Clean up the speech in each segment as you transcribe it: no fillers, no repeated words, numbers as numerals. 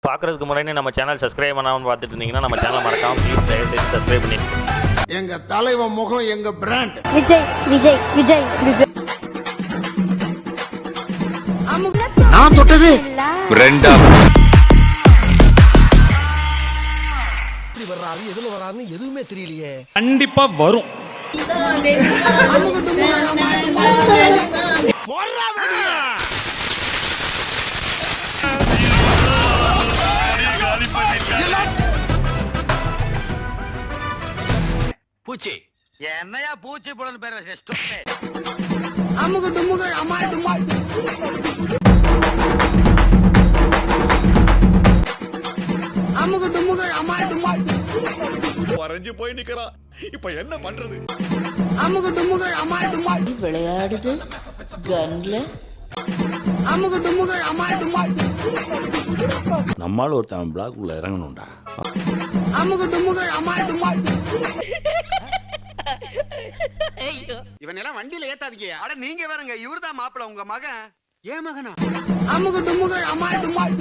பார்க்குறதுக்கு முன்னாடி நம்ம சேனல் சப்ஸ்கிரைப் பண்ணாமல் பார்த்துட்டு இருந்தீங்கன்னா நம்ம சேனல் மறக்காம ப்ளீஸ் தயவுசெய்து சப்ஸ்கிரைப் பண்ணி. எங்க தலைவன் முகம் எங்க பிராண்ட். விஜய் விஜய் விஜய் விஜய். நான் தொட்டது ரெண்டாம் வர்றாரு எதுல வராருன்னு எதுவுமே தெரியலையே. கண்டிப்பா வரும். பூச்சி என்னையா பூச்சி புலன் பேர் வச்சு அமுக டுமுக அமால் டுமால். அமுக டுமுக அமால் டுமால். வரைஞ்சு போய் நிக்கிறான். இப்ப என்ன பண்றது? அமுக டுமுக அமால் டுமால். விளையாடுது கன்ல. அமுக டுமுக அமால் டுமால். நம்மால ஒருத்தன் பிளாக் உள்ள இறங்கணும்டா. அமுக டுமுக அமால் டுமால். இவன் எல்லாம் வண்டியில ஏத்தாதீங்க. அட நீங்க வேறங்க, இவர்தான் மாப்பிள்ள உங்க மகன். ஏன் மகனா? அமுக டுமுக அமால் டுமால்.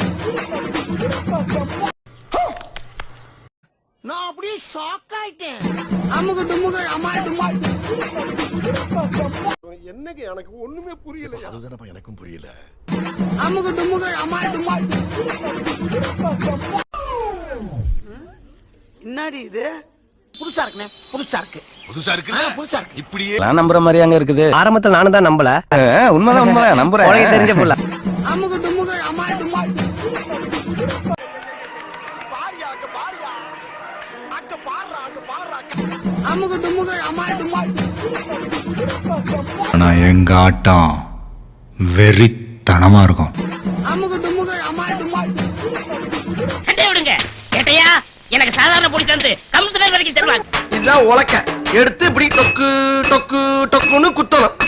நான் அப்படியே ஷாக் ஆயிட்டேன். அமுக டுமுக அமால் டுமால். என்னங்க எனக்கு ஒண்ணுமே புரியல. அதுதானப்பா எனக்கும் புரியல. அமுக டுமுக அமால் டுமால். என்னடி இது? புதுசா இருக்குனே, புதுசா இருக்கு. புதுசா இருக்கு. புதுசா இருக்கு. இப்படியே நான் நம்புற மாதிரி அங்க இருக்குது. ஆரம்பத்துல நானும் தான் நம்பல. உண்மைதான் நம்புறேன். உனக்கு தெரிஞ்ச புள்ள. அமுக டுமுக அமால் டுமால். அமுக டுமுக அமால் டுமால். ஆனா எங்க ஆட்டம் வெறித்தனமா இருக்கும். அமுக டுமுக அமால் டுமால். சண்டை விடுங்க கேட்டையா. எனக்கு சாதாரண பொடி தந்து கம்சனர் வரைக்கும் தருவாங்க. இதான் உலக்க எடுத்து இப்படி டொக்கு டொக்கு டொக்குன்னு குத்தணும்.